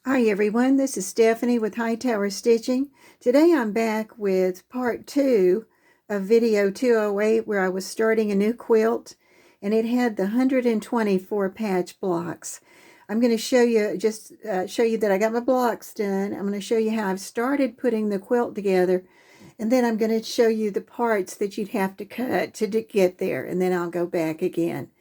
Hi everyone, this is Stephanie with Hightower Stitching. Today I'm back with part 2 of video 208 where I was starting a new quilt and it had the 124 patch blocks. I'm going to show you show you that I got my blocks done. I'm going to show you how I've started putting the quilt together, and then I'm going to show you the parts that you'd have to cut to get there, and then I'll go back again.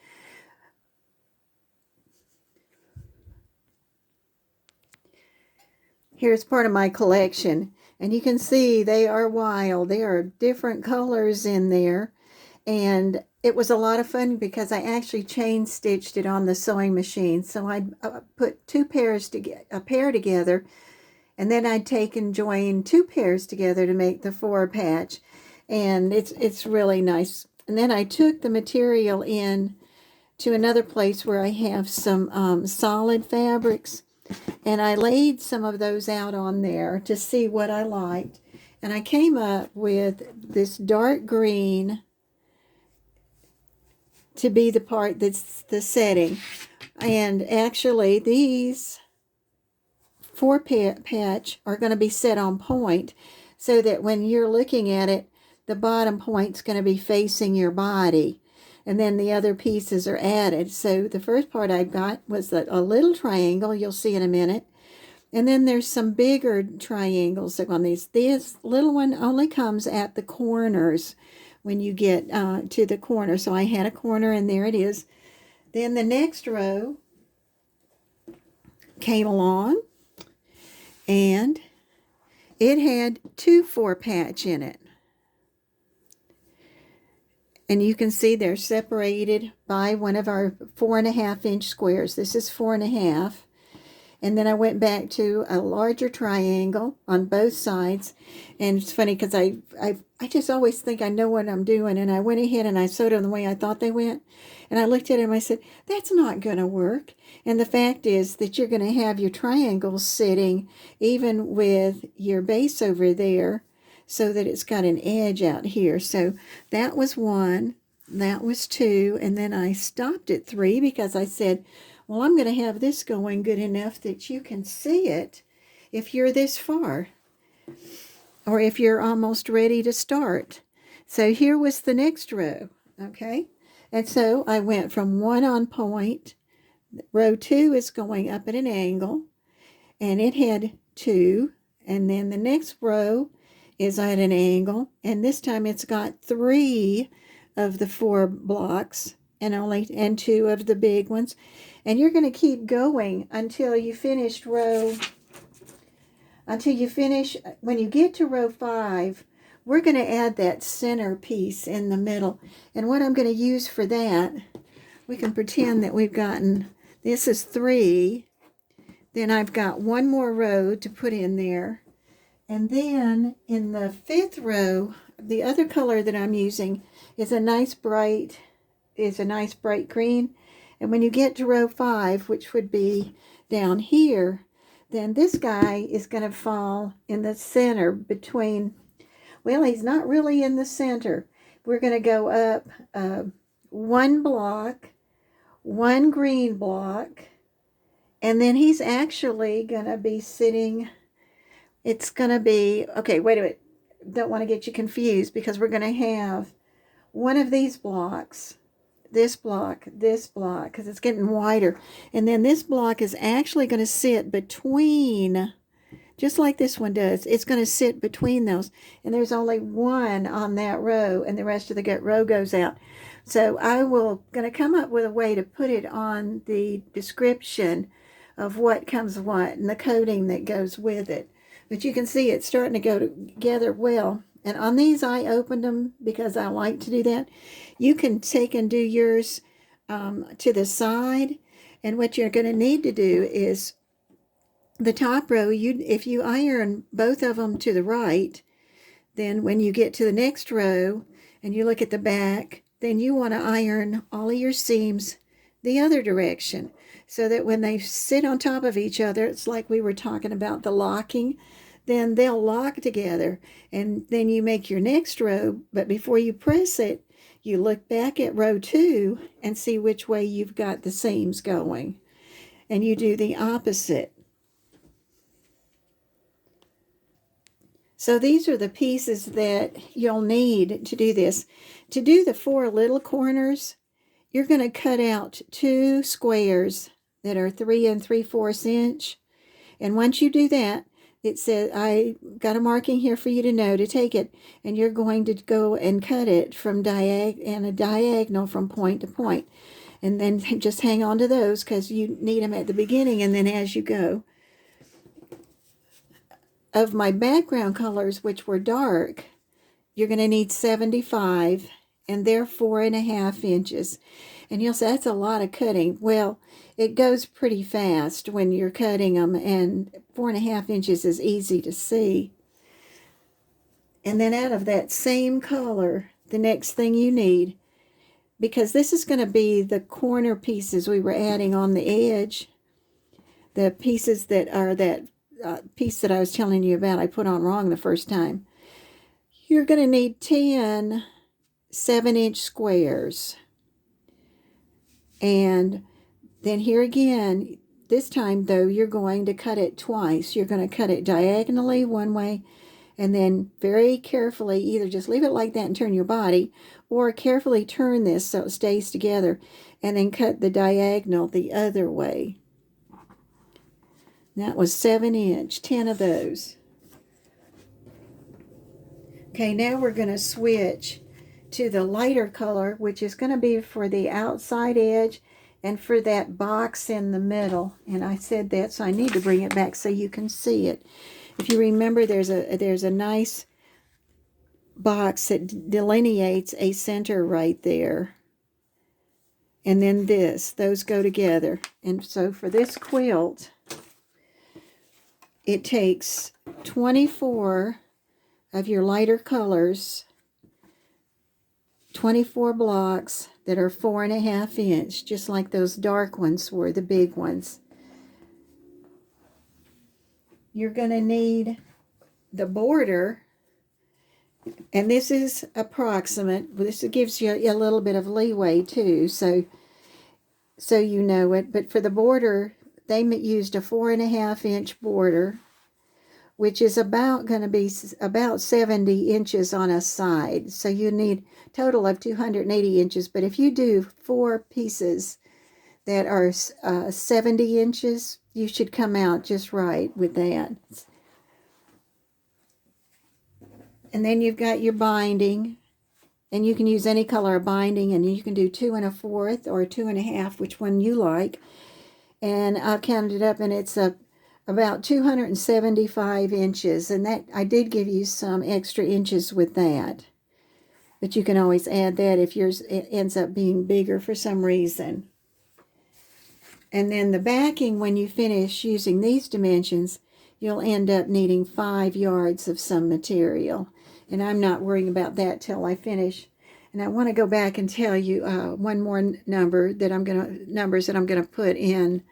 Here's part of my collection, and you can see they are wild. There are different colors in there, and it was a lot of fun because I actually chain stitched it on the sewing machine. So I put a pair together, and then I'd take and join two pairs together to make the 4 patch, and it's really nice. And then I took the material in to another place where I have some solid fabrics, and I laid some of those out on there to see what I liked. And I came up with this dark green to be the part that's the setting. And actually these 4 patch are going to be set on point so that when you're looking at it, the bottom point's going to be facing your body. And then the other pieces are added. So the first part I got was a little triangle, you'll see in a minute. And then there's some bigger triangles on these. This little one only comes at the corners when you get to the corner. So I had a corner, and there it is. Then the next row came along, and it had 2 4 patch in it. And you can see they're separated by one of our 4.5 inch squares. This is 4.5. And then I went back to a larger triangle on both sides. And it's funny because I just always think I know what I'm doing. And I went ahead and I sewed them the way I thought they went. And I looked at them and I said, that's not going to work. And the fact is that you're going to have your triangles sitting even with your base over there so that it's got an edge out here. So that was 1. That was 2. And then I stopped at 3 because I said, well, I'm going to have this going good enough that you can see it if you're this far, or if you're almost ready to start. So here was the next row, okay? And so I went from 1 on point. Row 2 is going up at an angle, and it had 2. And then the next row is at an angle, and this time it's got 3 of the 4 blocks and 2 of the big ones. And you're going to keep going until you finish when you get to row 5, we're going to add that center piece in the middle. And what I'm going to use for that, we can pretend that we've gotten, this is 3, then I've got 1 more row to put in there. And then in the 5th row, the other color that I'm using is a nice bright green. And when you get to row 5, which would be down here, then this guy is going to fall in the center between, well, he's not really in the center. We're going to go up 1 block, 1 green block, and then he's actually going to be sitting, it's going to be, okay, wait a minute, don't want to get you confused because we're going to have one of these blocks, this block, because it's getting wider. And then this block is actually going to sit between, just like this one does, it's going to sit between those. And there's only 1 on that row, and the rest of the row goes out. So I will going to come up with a way to put it on the description of what comes what and the coding that goes with it. But you can see it's starting to go together well. And on these, I opened them because I like to do that. You can take and do yours to the side. And what you're going to need to do is the top row, if you iron both of them to the right, then when you get to the next row and you look at the back, then you want to iron all of your seams the other direction so that when they sit on top of each other, it's like we were talking about the locking, then they'll lock together. And then you make your next row, but before you press it, you look back at row 2 and see which way you've got the seams going. And you do the opposite. So these are the pieces that you'll need to do this. To do the 4 little corners, you're going to cut out 2 squares that are 3 3/4 inch. And once you do that, it says, I got a marking here for you to know to take it, and you're going to go and cut it from a diagonal from point to point. And then just hang on to those because you need them at the beginning and then as you go. Of my background colors, which were dark, you're going to need 75, and they're 4.5 inches. And you'll say, that's a lot of cutting. Well, it goes pretty fast when you're cutting them, and 4.5 inches is easy to see. And then out of that same color, the next thing you need, because this is going to be the corner pieces we were adding on the edge, the pieces that are that piece that I was telling you about I put on wrong the first time. You're going to need 10 7-inch squares. And then here again, this time though, you're going to cut it twice. You're going to cut it diagonally one way, and then very carefully either just leave it like that and turn your body, or carefully turn this so it stays together, and then cut the diagonal the other way. That was 7-inch, 10 of those. Okay, now we're going to switch to the lighter color, which is going to be for the outside edge and for that box in the middle. And I said that, so I need to bring it back so you can see it. If you remember, there's a nice box that delineates a center right there. And then those go together. And so for this quilt, it takes 24 of your lighter colors, 24 blocks that are 4.5 inch, just like those dark ones were, the big ones. You're going to need the border, and this is approximate. This gives you a little bit of leeway too, so you know it. But for the border, they used a 4.5 inch border, which is about going to be about 70 inches on a side. So you need a total of 280 inches. But if you do 4 pieces that are 70 inches, you should come out just right with that. And then you've got your binding, and you can use any color of binding, and you can do 2 1/4 or 2 1/2, which one you like. And I've counted it up, and it's about 275 inches, and that I did give you some extra inches with that. But you can always add that if yours ends up being bigger for some reason. And then the backing, when you finish using these dimensions, you'll end up needing 5 yards of some material. And I'm not worrying about that till I finish. And I want to go back and tell you one more numbers that I'm going to put in.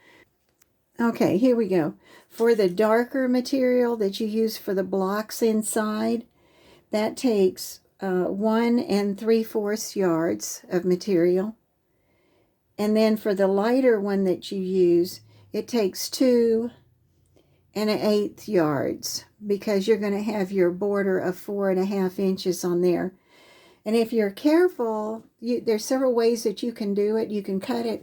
Okay, here we go. For the darker material that you use for the blocks inside, that takes 1 3/4 yards of material. And then for the lighter one that you use, it takes 2 1/8 yards, because you're going to have your border of 4.5 inches on there. And if you're careful, there's several ways that you can do it. You can cut it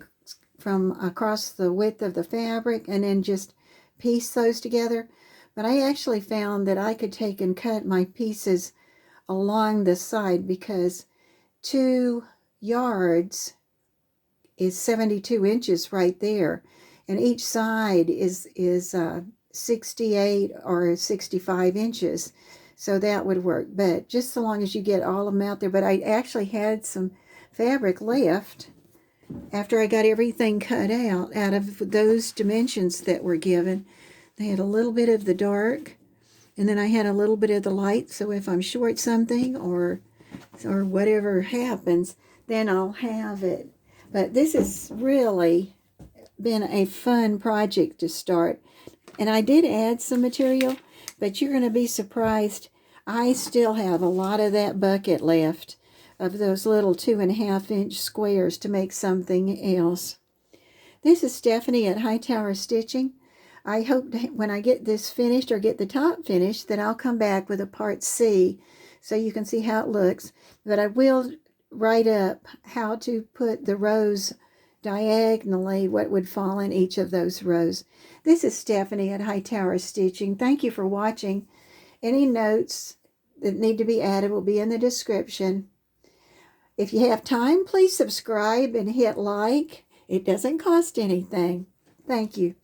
from across the width of the fabric and then just piece those together. But I actually found that I could take and cut my pieces along the side, because 2 yards is 72 inches right there, and each side is 68 or 65 inches. So that would work, but just so long as you get all of them out there. But I actually had some fabric left after I got everything cut out of those dimensions that were given. They had a little bit of the dark, and then I had a little bit of the light, so if I'm short something or whatever happens, then I'll have it. But this has really been a fun project to start. And I did add some material, but you're going to be surprised. I still have a lot of that bucket left of those little 2 1/2 inch squares to make something else. This is Stephanie at Hightower Stitching. I hope when I get this finished or get the top finished that I'll come back with a part C so you can see how it looks. But I will write up how to put the rows diagonally, what would fall in each of those rows. This is Stephanie at Hightower Stitching. Thank you for watching. Any notes that need to be added will be in the description. If you have time, please subscribe and hit like. It doesn't cost anything. Thank you.